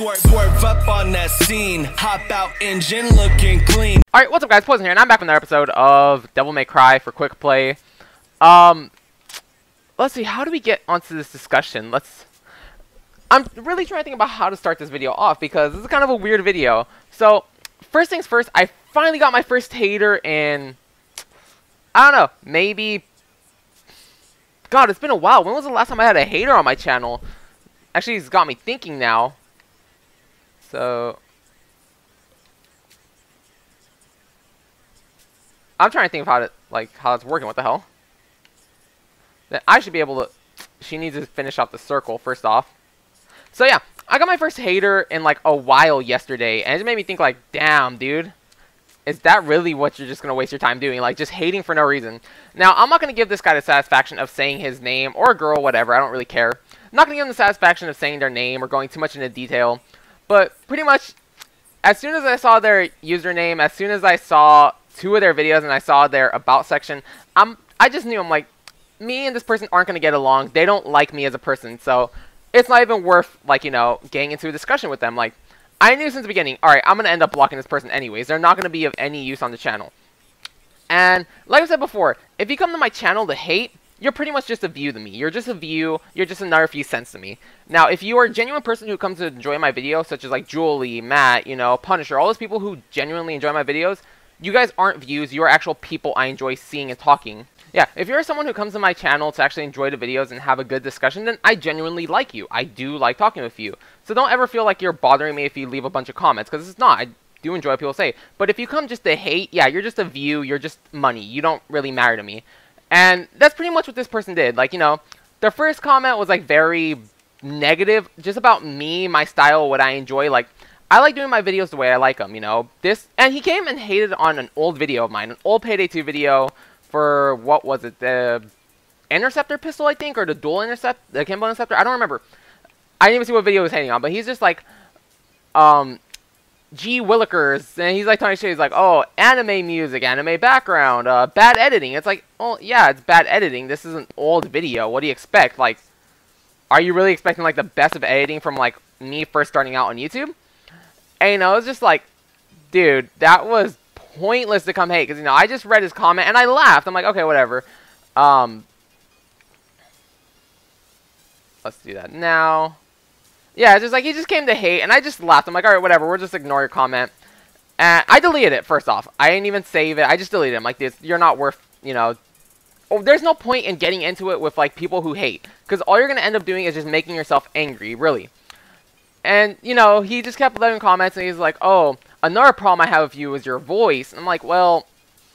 Swerve up on that scene, hop out engine looking clean. Alright, what's up guys, Poison here, and I'm back with another episode of Devil May Cry for quick play. Let's see, how do we get onto this discussion? I'm really trying to think about how to start this video off, because this is kind of a weird video. So, first things first, I finally got my first hater in, I don't know, maybe, God, it's been a while. When was the last time I had a hater on my channel? Actually, it's got me thinking now. So, I'm trying to think of how it's working. What the hell? Then I should be able to. She needs to finish off the circle first off. So yeah, I got my first hater in like a while yesterday, and it made me think like, damn, dude, is that really what you're just gonna waste your time doing? Like just hating for no reason. Now I'm not gonna give this guy the satisfaction of saying his name or girl, whatever. I don't really care. I'm not gonna give him the satisfaction of saying their name or going too much into detail. But pretty much, as soon as I saw their username, as soon as I saw two of their videos and I saw their about section, I just knew, I'm like, me and this person aren't going to get along. They don't like me as a person, so it's not even worth, like, you know, getting into a discussion with them. Like, I knew since the beginning, alright, I'm going to end up blocking this person anyways. They're not going to be of any use on the channel. And, like I said before, if you come to my channel to hate, you're pretty much just a view to me. You're just a view. You're just another few cents to me. Now, if you are a genuine person who comes to enjoy my videos, such as like Julie, Matt, you know, Punisher, all those people who genuinely enjoy my videos, you guys aren't views. You are actual people I enjoy seeing and talking. Yeah, if you're someone who comes to my channel to actually enjoy the videos and have a good discussion, then I genuinely like you. I do like talking with you. So don't ever feel like you're bothering me if you leave a bunch of comments, because it's not. I do enjoy what people say. But if you come just to hate, yeah, you're just a view. You're just money. You don't really matter to me. And that's pretty much what this person did. Like, you know, their first comment was, like, very negative, just about me, my style, what I enjoy. Like, I like doing my videos the way I like them, you know. And he came and hated on an old video of mine, an old Payday 2 video for, what was it, the Interceptor pistol, I think, or the dual intercept, the Kimbo Interceptor, I don't remember. I didn't even see what video he was hating on, but he's just like, G. Willikers, and he's like talking shit. He's like, oh, anime music, anime background, bad editing. It's like, oh, yeah, it's bad editing. This is an old video. What do you expect? Like, are you really expecting, like, the best of editing from, like, me first starting out on YouTube? And, you know, it's just like, dude, that was pointless to come hate. Because, you know, I just read his comment, and I laughed. I'm like, okay, whatever. Let's do that now. Yeah, it's just like, he just came to hate, and I just laughed. I'm like, alright, whatever, we'll just ignore your comment. And I deleted it, first off. I didn't even save it. I just deleted it. I'm like, this, you're not worth, you know. Oh, there's no point in getting into it with, like, people who hate. Because all you're going to end up doing is just making yourself angry, really. And, you know, he just kept leaving comments, and he's like, oh, another problem I have with you is your voice. And I'm like, well,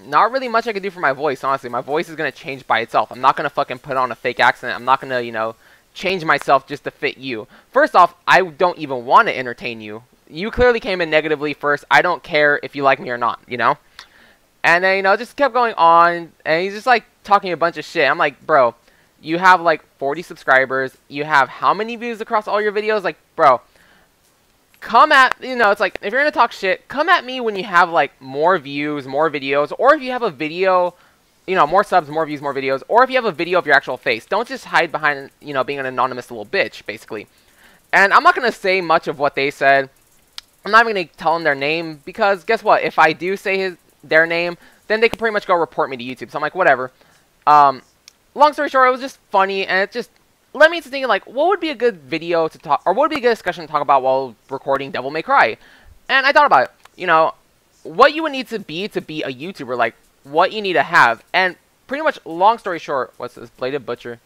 not really much I can do for my voice, honestly. My voice is going to change by itself. I'm not going to fucking put on a fake accent. I'm not going to, you know, change myself just to fit you. First off, I don't even want to entertain you. You clearly came in negatively first. I don't care if you like me or not, you know? And then, you know, just kept going on, and he's just, like, talking a bunch of shit. I'm like, bro, you have, like, 40 subscribers. You have how many views across all your videos? Like, bro, come at, you know, it's like, if you're gonna talk shit, come at me when you have, like, more views, more videos, or if you have a video, you know, more subs, more views, more videos, or if you have a video of your actual face. Don't just hide behind, you know, being an anonymous little bitch, basically. And I'm not going to say much of what they said. I'm not even going to tell them their name, because guess what? If I do say their name, then they can pretty much go report me to YouTube. So I'm like, whatever. Long story short, it was just funny, and it just led me to thinking, like, what would be a good video to talk, or what would be a good discussion to talk about while recording Devil May Cry? And I thought about it. You know, what you would need to be a YouTuber, like, what you need to have. And pretty much, long story short, what's this? Bladed Butcher.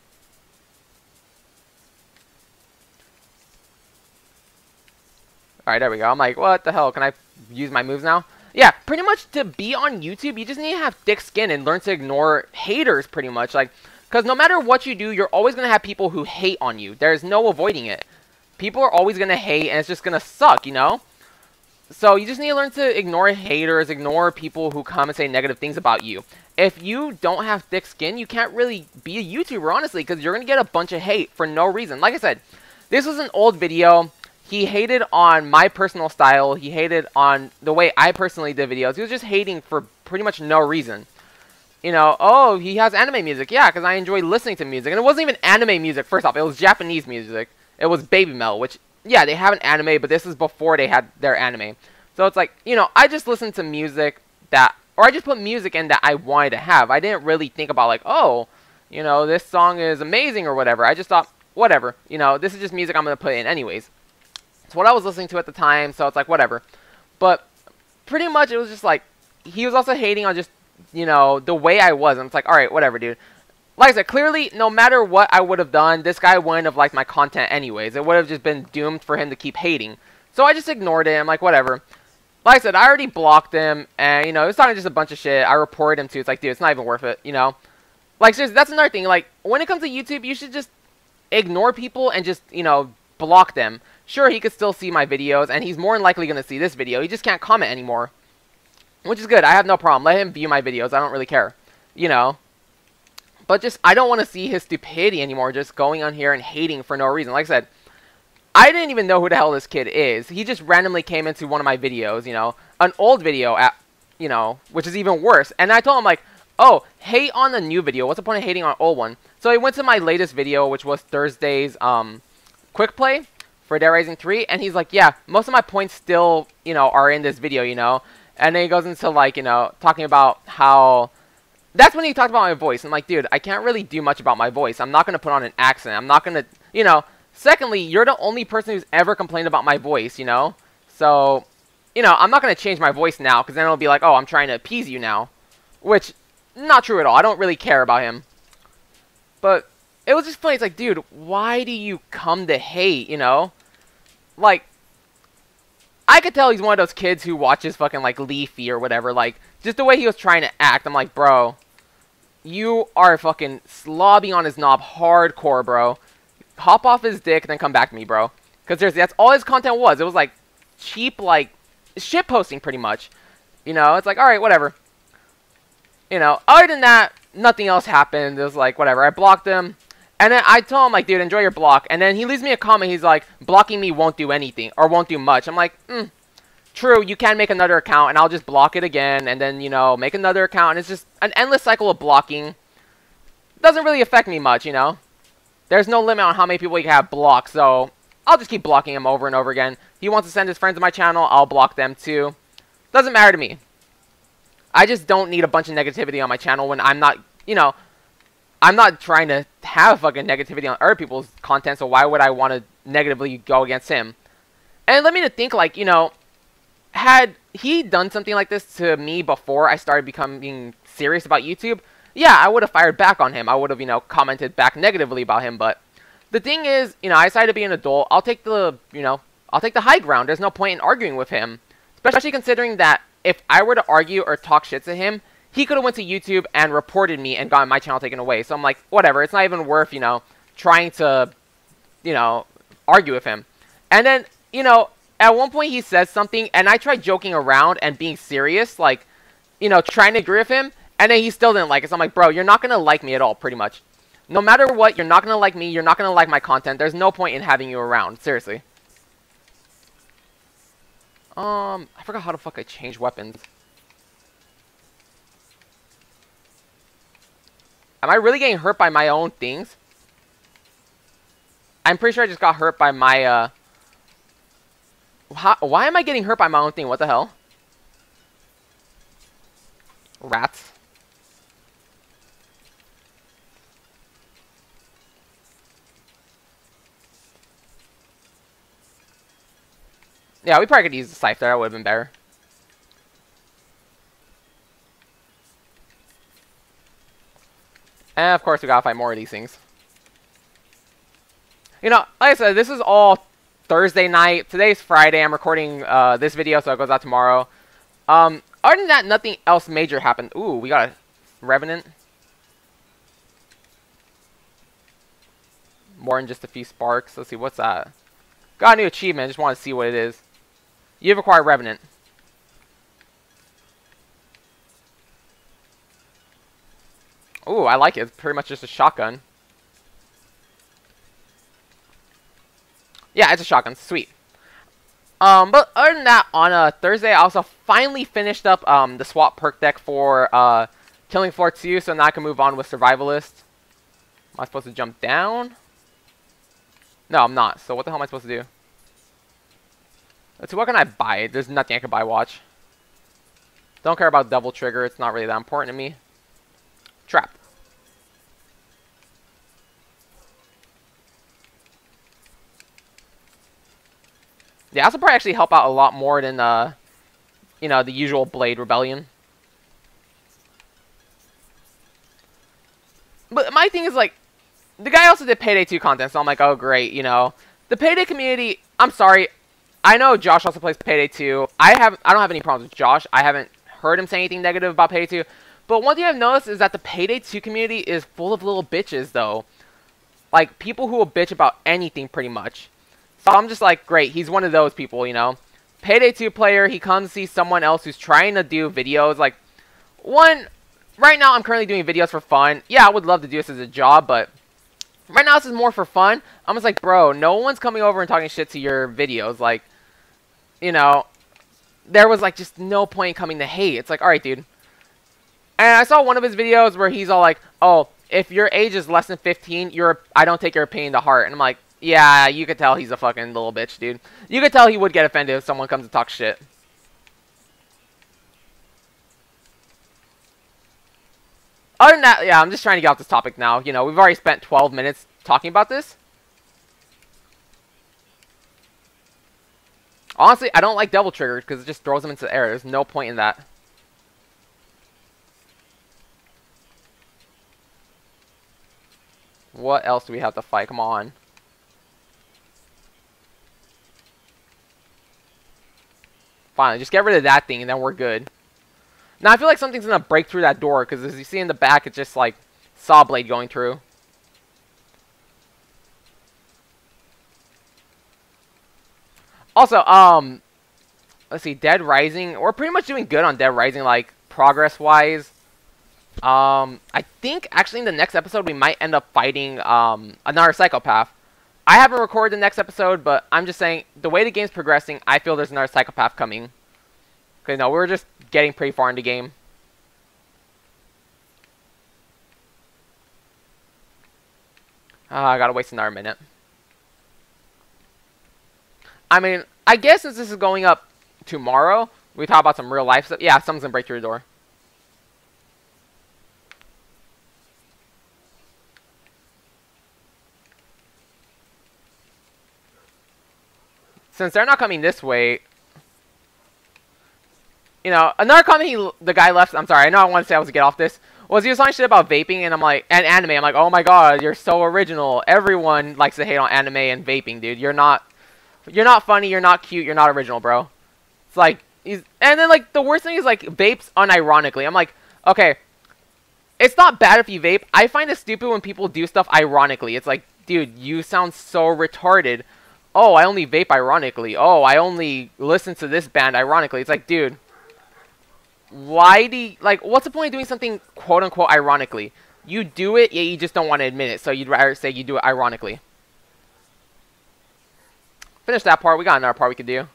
Alright, there we go. I'm like, what the hell? Can I use my moves now? Yeah, pretty much to be on YouTube, you just need to have thick skin and learn to ignore haters, pretty much. Like, because no matter what you do, you're always going to have people who hate on you. There's no avoiding it. People are always going to hate, and it's just going to suck, you know? So you just need to learn to ignore haters, ignore people who come and say negative things about you. If you don't have thick skin, you can't really be a YouTuber, honestly, because you're going to get a bunch of hate for no reason. Like I said, this was an old video. He hated on my personal style. He hated on the way I personally did videos. He was just hating for pretty much no reason. You know, oh, he has anime music. Yeah, because I enjoy listening to music. And it wasn't even anime music, first off. It was Japanese music. It was Baby Mel, which yeah, they have an anime, but this is before they had their anime. So it's like, you know, I just listened to music that, or I just put music in that I wanted to have. I didn't really think about like, oh, you know, this song is amazing or whatever. I just thought, whatever, you know, this is just music I'm going to put in anyways. It's what I was listening to at the time, so it's like, whatever. But pretty much it was just like, he was also hating on just, you know, the way I was. And it's like, alright, whatever, dude. Like I said, clearly, no matter what I would have done, this guy wouldn't have liked my content anyways. It would have just been doomed for him to keep hating. So I just ignored it. I'm like, whatever. Like I said, I already blocked him, and, you know, he was talking just a bunch of shit. I reported him too. It's like, dude, it's not even worth it, you know? Like, seriously, that's another thing. Like, when it comes to YouTube, you should just ignore people and just, you know, block them. Sure, he could still see my videos, and he's more than likely going to see this video. He just can't comment anymore. Which is good. I have no problem. Let him view my videos. I don't really care. You know? But just, I don't want to see his stupidity anymore, just going on here and hating for no reason. Like I said, I didn't even know who the hell this kid is. He just randomly came into one of my videos, you know, an old video, you know, which is even worse. And I told him, like, oh, hate on the new video. What's the point of hating on an old one? So he went to my latest video, which was Thursday's quick play for Dead Rising 3. And he's like, yeah, most of my points still, you know, are in this video, you know. And then he goes into, like, you know, talking about how... That's when he talked about my voice. I'm like, dude, I can't really do much about my voice. I'm not going to put on an accent. I'm not going to, you know... Secondly, you're the only person who's ever complained about my voice, you know? So, you know, I'm not going to change my voice now, because then it'll be like, oh, I'm trying to appease you now. Which, not true at all. I don't really care about him. But, it was just funny. It's like, dude, why do you come to hate, you know? Like, I could tell he's one of those kids who watches fucking, like, Leafy or whatever. Like, just the way he was trying to act. I'm like, bro, you are fucking slobbing on his knob hardcore, bro. Hop off his dick and then come back to me, bro. Because that's all his content was. It was, like, cheap, like, shit posting, pretty much. You know, it's like, alright, whatever. You know, other than that, nothing else happened. It was like, whatever. I blocked him. And then I told him, like, dude, enjoy your block. And then he leaves me a comment. He's like, blocking me won't do anything. Or won't do much. I'm like, true, you can make another account. And I'll just block it again. And then, you know, make another account. And it's just an endless cycle of blocking. Doesn't really affect me much, you know. There's no limit on how many people you can have blocked, so I'll just keep blocking him over and over again. If he wants to send his friends to my channel, I'll block them too. Doesn't matter to me. I just don't need a bunch of negativity on my channel when I'm not, you know, I'm not trying to have fucking negativity on other people's content, so why would I want to negatively go against him? And it led me to think, like, you know, had he done something like this to me before I started becoming serious about YouTube, yeah, I would have fired back on him. I would have, you know, commented back negatively about him. But the thing is, you know, I decided to be an adult. I'll take the, you know, I'll take the high ground. There's no point in arguing with him. Especially considering that if I were to argue or talk shit to him, he could have went to YouTube and reported me and gotten my channel taken away. So I'm like, whatever. It's not even worth, you know, trying to, you know, argue with him. And then, you know, at one point he says something, and I tried joking around and being serious, like, you know, trying to agree with him. And then he still didn't like it. So I'm like, bro, you're not going to like me at all, pretty much. No matter what, you're not going to like me. You're not going to like my content. There's no point in having you around. Seriously. I forgot how the fuck I change weapons. Am I really getting hurt by my own things? I'm pretty sure I just got hurt by my, why am I getting hurt by my own thing? What the hell? Rats. Yeah, we probably could use the scythe there. That would have been better. And of course, we gotta fight more of these things. You know, like I said, this is all Thursday night. Today's Friday. I'm recording this video, so it goes out tomorrow. Other than that, nothing else major happened. Ooh, we got a Revenant. More than just a few sparks. Let's see, what's that? Got a new achievement. I just want to see what it is. You've acquired Revenant. Ooh, I like it. It's pretty much just a shotgun. Yeah, it's a shotgun. Sweet. But other than that, on Thursday, I also finally finished up the swap perk deck for Killing Floor 2, so now I can move on with Survivalist. Am I supposed to jump down? No, I'm not. So what the hell am I supposed to do? Let's see, what can I buy? There's nothing I can buy, watch. Don't care about double trigger. It's not really that important to me. Trap. Yeah, this will probably actually help out a lot more than, you know, the usual Blade Rebellion. But my thing is, like, the guy also did Payday 2 content, so I'm like, oh, great, you know. The Payday community, I'm sorry. I know Josh also plays Payday 2. I don't have any problems with Josh. I haven't heard him say anything negative about Payday 2. But one thing I've noticed is that the Payday 2 community is full of little bitches, though. Like, people who will bitch about anything, pretty much. So I'm just like, great, he's one of those people, you know. Payday 2 player, he comes to see someone else who's trying to do videos. Like, right now I'm currently doing videos for fun. Yeah, I would love to do this as a job, but right now this is more for fun. I'm just like, bro, no one's coming over and talking shit to your videos. Like, you know, there was like just no point in coming to hate. It's like, alright, dude. And I saw one of his videos where he's all like, oh, if your age is less than 15, I don't take your opinion to heart. And I'm like, yeah, you could tell he's a fucking little bitch, dude. You could tell he would get offended if someone comes to talk shit. Other than that, yeah, I'm just trying to get off this topic now. You know, we've already spent 12 minutes talking about this. Honestly, I don't like double triggers because it just throws them into the air. There's no point in that. What else do we have to fight? Come on. Finally, just get rid of that thing and then we're good. Now, I feel like something's going to break through that door because as you see in the back, it's just like saw blade going through. Also, let's see, Dead Rising. We're pretty much doing good on Dead Rising, like, progress-wise. I think, actually, in the next episode, we might end up fighting, another psychopath. I haven't recorded the next episode, but I'm just saying, the way the game's progressing, I feel there's another psychopath coming. Okay, no, we're just getting pretty far in the game. I gotta waste another minute. I mean, I guess since this is going up tomorrow, we talk about some real life stuff. Yeah, someone's gonna break through the door. Since they're not coming this way, you know, another comment the guy left, I'm sorry, I know I want to say I was to get off this, was he was talking shit about vaping, and I'm like, and anime, I'm like, oh my god, you're so original. Everyone likes to hate on anime and vaping, dude. You're not funny, you're not cute, you're not original, bro. It's like, and then, like, the worst thing is, like, vapes unironically. I'm like, okay, it's not bad if you vape. I find it stupid when people do stuff ironically. It's like, dude, you sound so retarded. Oh, I only vape ironically. Oh, I only listen to this band ironically. It's like, dude, why do you, like, what's the point of doing something quote-unquote ironically? You do it, yet you just don't want to admit it, so you'd rather say you do it ironically. Finish that part. We got another part we could do.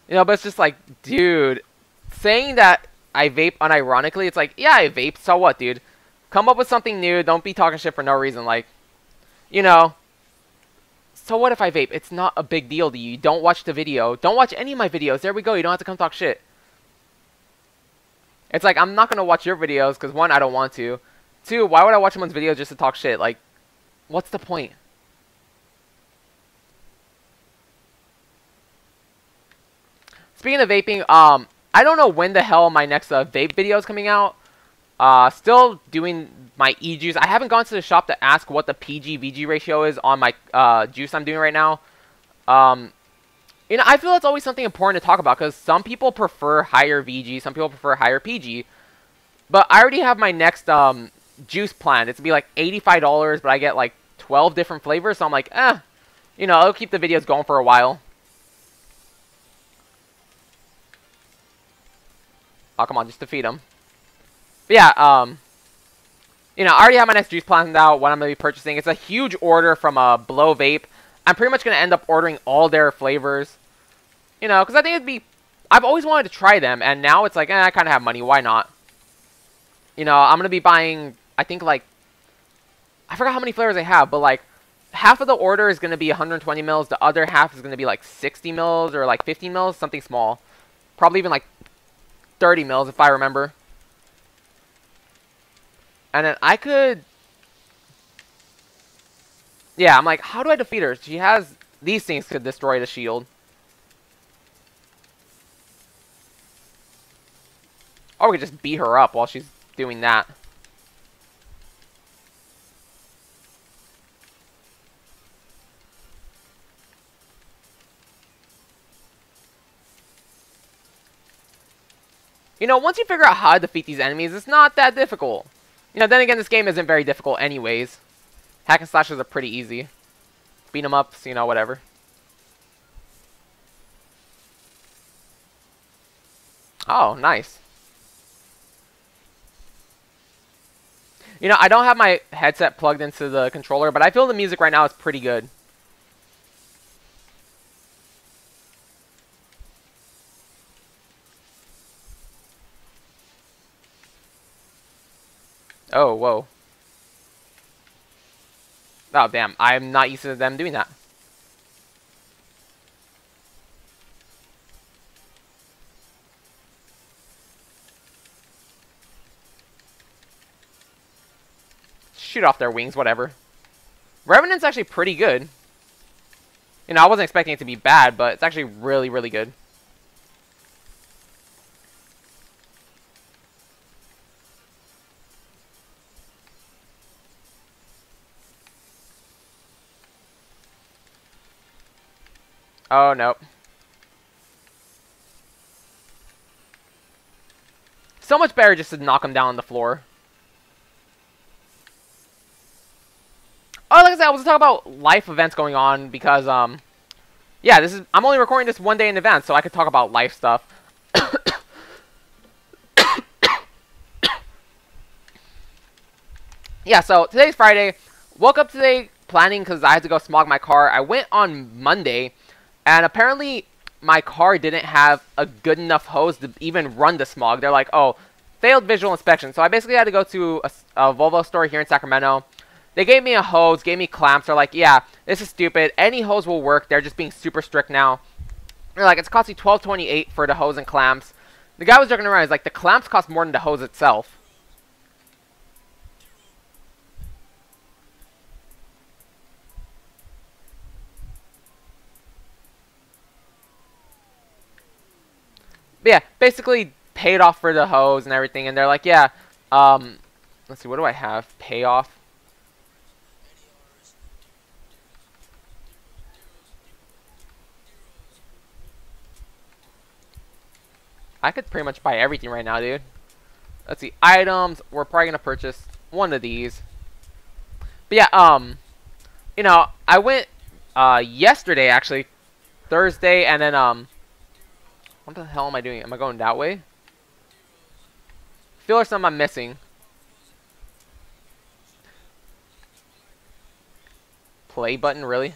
You know, but it's just like, dude, saying that I vape unironically, it's like, yeah, I vape, so what, dude? Come up with something new. Don't be talking shit for no reason. Like, you know, so what if I vape? It's not a big deal to you. Don't watch the video. Don't watch any of my videos. There we go. You don't have to come talk shit. It's like, I'm not going to watch your videos because, one, I don't want to. Two, why would I watch someone's videos just to talk shit? Like, what's the point? Speaking of vaping, I don't know when the hell my next vape video is coming out. Still doing my e-juice. I haven't gone to the shop to ask what the PG-VG ratio is on my juice I'm doing right now. You know, I feel it's always something important to talk about because some people prefer higher VG, some people prefer higher PG. But I already have my next juice plan. It's to be like $85, but I get like 12 different flavors. So I'm like, you know, I'll keep the videos going for a while. Oh, come on, just defeat him. But yeah, you know, I already have my next juice planned out, what I'm going to be purchasing. It's a huge order from Blow Vape. I'm pretty much going to end up ordering all their flavors. You know, because I think it'd be... I've always wanted to try them, and now it's like, I kind of have money, why not? You know, I'm going to be buying, I think, like... I forgot how many flavors I have, but, like, half of the order is going to be 120 mils. The other half is going to be like 60 mils or like 15 mils, something small. Probably even like 30 mils if I remember. And then I could... Yeah, I'm like, how do I defeat her? She has... These things could destroy the shield. Or we could just beat her up while she's doing that. You know, once you figure out how to defeat these enemies, it's not that difficult. You know, then again, this game isn't very difficult anyways. Hack and slashers are pretty easy. Beat 'em ups, you know, whatever. Oh, nice. You know, I don't have my headset plugged into the controller, but I feel the music right now is pretty good. Oh, whoa. Oh, damn. I'm not used to them doing that. Shoot off their wings, whatever. Revenant's actually pretty good. You know, I wasn't expecting it to be bad, but it's actually really, really good. Oh, nope. So much better just to knock him down on the floor. Oh, like I said, I was talking about life events going on because, yeah, I'm only recording this one day in advance, so I could talk about life stuff. Yeah, so today's Friday. Woke up today planning because I had to go smog my car. I went on Monday, and apparently my car didn't have a good enough hose to even run the smog. They're like, oh, failed visual inspection. So I basically had to go to a Volvo store here in Sacramento. They gave me a hose, gave me clamps. They're like, yeah, this is stupid. Any hose will work. They're just being super strict now. They're like, it's costing $12.28 for the hose and clamps. The guy was joking around. He's like, the clamps cost more than the hose itself. But yeah, basically paid off for the hose and everything. And they're like, yeah, let's see, what do I have? Payoff. I could pretty much buy everything right now, dude. Let's see, items. We're probably gonna purchase one of these. But yeah, you know, I went yesterday actually, Thursday, and then what the hell am I doing? Am I going that way? I feel like something I'm missing. Play button, really?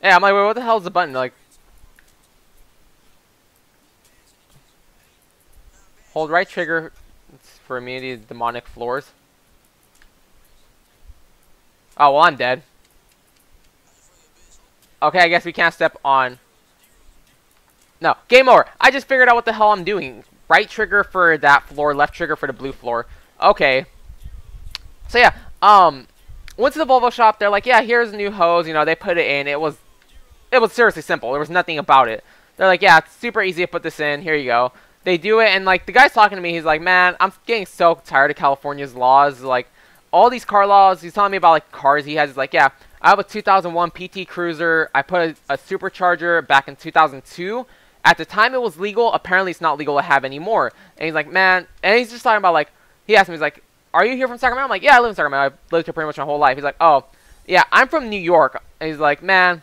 Yeah, I'm like, wait, what the hell is the button? Like, hold right trigger for immunity to demonic floors. Oh, well, I'm dead. Okay, I guess we can't step on. No, game over. I just figured out what the hell I'm doing. Right trigger for that floor, left trigger for the blue floor. Okay. So yeah, went to the Volvo shop. They're like, yeah, here's a new hose. You know, they put it in. It was seriously simple. There was nothing about it. They're like, yeah, it's super easy to put this in. Here you go. They do it, and like the guy's talking to me. He's like, man, I'm getting so tired of California's laws. Like, all these car laws. He's telling me about like cars he has. He's like, yeah, I have a 2001 PT Cruiser. I put a supercharger back in 2002. At the time it was legal. Apparently it's not legal to have anymore. And he's like, man, and he's just talking about like, he asked me, he's like, are you here from Sacramento? I'm like, yeah, I live in Sacramento. I've lived here pretty much my whole life. He's like, oh, yeah, I'm from New York. And he's like, man,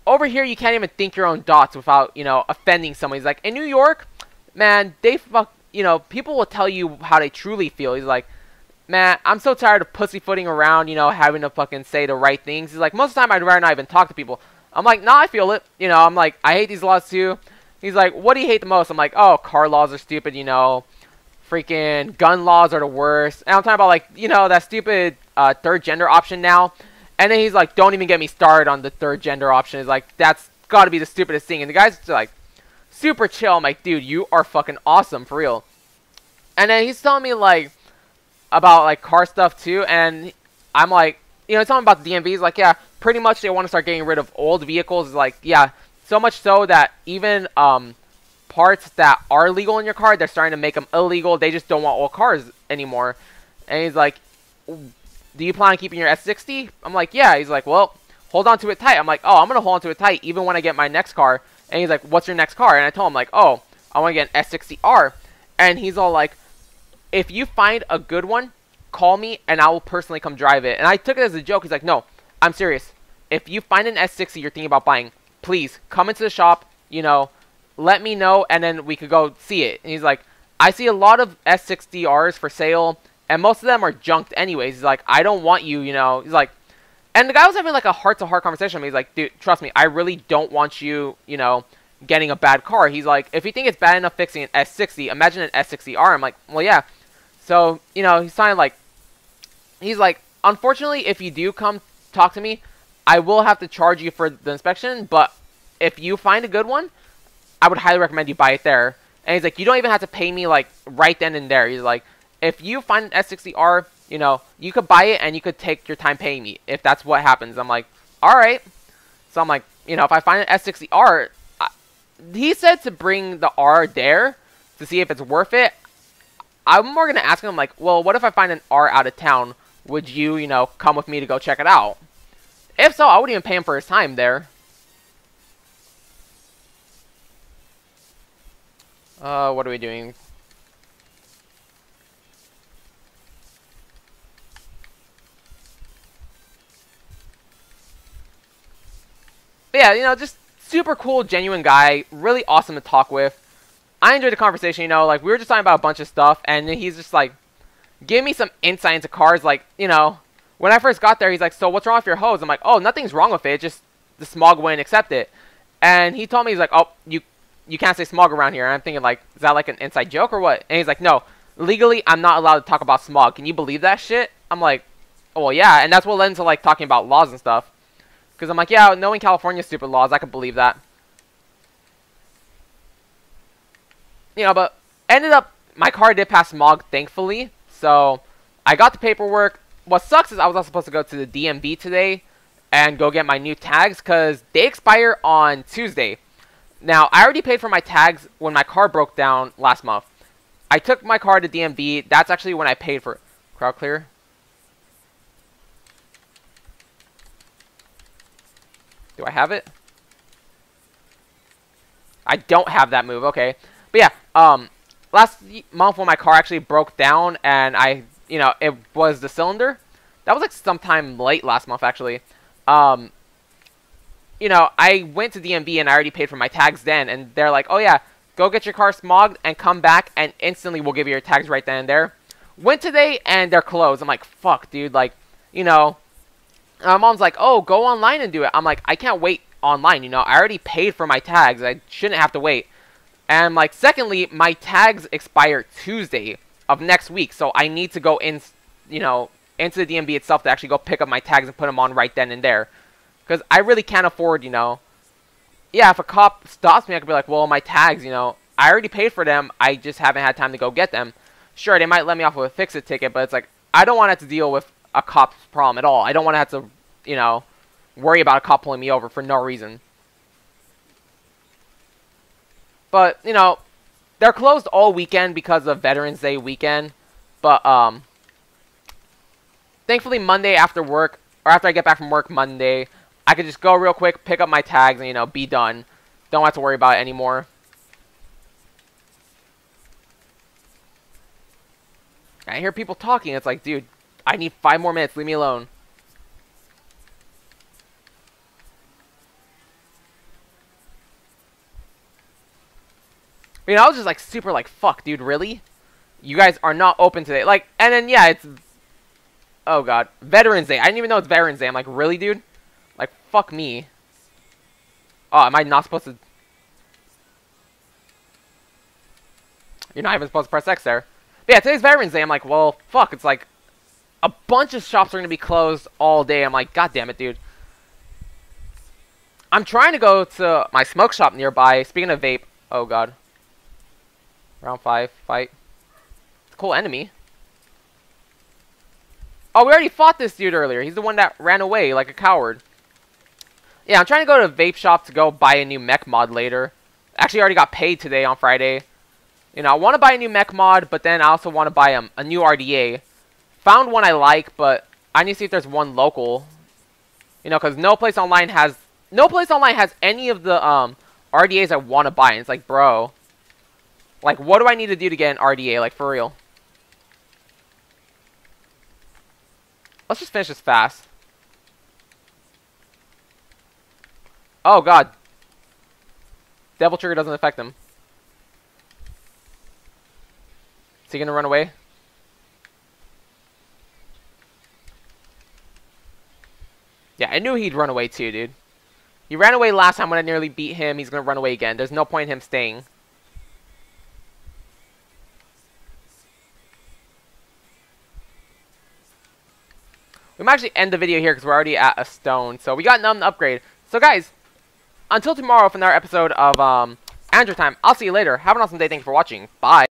over here you can't even think your own dots without, you know, offending someone. He's like, in New York, man, you know, people will tell you how they truly feel. He's like, man, I'm so tired of pussyfooting around, you know, having to fucking say the right things. He's like, most of the time I'd rather not even talk to people. I'm like, nah, I feel it. You know, I'm like, I hate these laws too. He's like, what do you hate the most? I'm like, oh, car laws are stupid, you know. Freaking gun laws are the worst. And I'm talking about, like, you know, that stupid third gender option now. And then he's like, don't even get me started on the third gender option. He's like, that's got to be the stupidest thing. And the guy's like, super chill. I'm like, dude, you are fucking awesome, for real. And then he's telling me, like, about, like, car stuff, too. And I'm like, you know, he's telling me about the DMV. He's like, yeah, pretty much they want to start getting rid of old vehicles. He's like, yeah, so much so that even parts that are legal in your car, they're starting to make them illegal. They just don't want old cars anymore. And he's like, do you plan on keeping your S60? I'm like, yeah. He's like, well, hold on to it tight. I'm like, oh, I'm going to hold on to it tight even when I get my next car. And he's like, what's your next car? And I told him, like, oh, I want to get an S60R. And he's all like, if you find a good one, call me and I will personally come drive it. And I took it as a joke. He's like, no, I'm serious. If you find an S60 you're thinking about buying, please come into the shop, you know, let me know, and then we could go see it. And he's like, I see a lot of S60Rs for sale, and most of them are junked anyways. He's like, I don't want you, you know. He's like, and the guy was having like a heart-to-heart conversation with me. He's like, dude, trust me, I really don't want you, you know, getting a bad car. He's like, if you think it's bad enough fixing an S60, imagine an S60R. I'm like, well, yeah. So, you know, he's like, unfortunately, if you do come talk to me, I will have to charge you for the inspection, but if you find a good one, I would highly recommend you buy it there. And he's like, you don't even have to pay me, like, right then and there. He's like, if you find an S60R, you know, you could buy it and you could take your time paying me if that's what happens. I'm like, all right. So I'm like, you know, if I find an S60R, he said to bring the R there to see if it's worth it. I'm more going to ask him, like, well, what if I find an R out of town? Would you, you know, come with me to go check it out? If so, I wouldn't even pay him for his time there. What are we doing? But yeah, you know, just super cool, genuine guy. Really awesome to talk with. I enjoyed the conversation, you know, like, we were just talking about a bunch of stuff, and he's just like, give me some insight into cars, like, you know, when I first got there, he's like, so what's wrong with your hose? I'm like, oh, nothing's wrong with it, just the smog wouldn't accept it. And he told me, he's like, oh, you can't say smog around here. And I'm thinking, like, is that like an inside joke or what? And he's like, no, legally, I'm not allowed to talk about smog. Can you believe that shit? I'm like, oh, well, yeah. And that's what led into, like, talking about laws and stuff. Because I'm like, yeah, knowing California's stupid laws, I can believe that. You know, but ended up, my car did pass smog, thankfully. So, I got the paperwork. What sucks is I was not supposed to go to the DMV today and go get my new tags because they expire on Tuesday. Now, I already paid for my tags when my car broke down last month. I took my car to DMV. That's actually when I paid for crowd clear. Do I have it? I don't have that move. Okay. But yeah, last month when my car actually broke down and you know, it was the cylinder. That was like sometime late last month actually. You know, I went to DMV and I already paid for my tags then, and they're like, oh yeah, go get your car smogged and come back and instantly we'll give you your tags right then and there. Went today and they're closed. I'm like, fuck, dude, like, you know, my mom's like, oh, go online and do it. I'm like, I can't wait online, you know, I already paid for my tags. I shouldn't have to wait. And like, secondly, my tags expire Tuesday of next week, so I need to go in, you know, into the DMV itself to actually go pick up my tags and put them on right then and there. Because I really can't afford, you know, yeah, if a cop stops me, I could be like, well, my tags, you know, I already paid for them, I just haven't had time to go get them. Sure, they might let me off with a fix-it ticket, but it's like, I don't want to have to deal with a cop's problem at all. I don't want to have to, you know, worry about a cop pulling me over for no reason. But, you know, they're closed all weekend because of Veterans Day weekend. But, thankfully Monday after work, or after I get back from work Monday, I could just go real quick, pick up my tags, and, you know, be done. Don't have to worry about it anymore. I hear people talking. It's like, dude, I need 5 more minutes. Leave me alone. You know, I was just like super like, fuck, dude, really? You guys are not open today. Like, and then, yeah, it's... Oh, God. Veterans Day. I didn't even know it's Veterans Day. I'm like, really, dude? Like, fuck me. Oh, am I not supposed to... You're not even supposed to press X there. But yeah, today's Veterans Day. I'm like, well, fuck. It's like a bunch of shops are going to be closed all day. I'm like, god damn it, dude. I'm trying to go to my smoke shop nearby. Speaking of vape. Oh, god. Round 5. Fight. It's a cool enemy. Oh, we already fought this dude earlier. He's the one that ran away like a coward. Yeah, I'm trying to go to a vape shop to go buy a new mech mod later. Actually, I already got paid today on Friday. You know, I want to buy a new mech mod, but then I also want to buy a new RDA. Found one I like, but I need to see if there's one local. You know, because no place online has any of the RDAs I want to buy. And it's like, bro, like, what do I need to do to get an RDA? Like, for real. Let's just finish this fast. Oh, God. Devil Trigger doesn't affect him. Is he going to run away? Yeah, I knew he'd run away too, dude. He ran away last time when I nearly beat him. He's going to run away again. There's no point in him staying. We might actually end the video here because we're already at a stone. So we got none to upgrade. So guys, until tomorrow for another episode of Andrew Time, I'll see you later. Have an awesome day. Thank you for watching. Bye.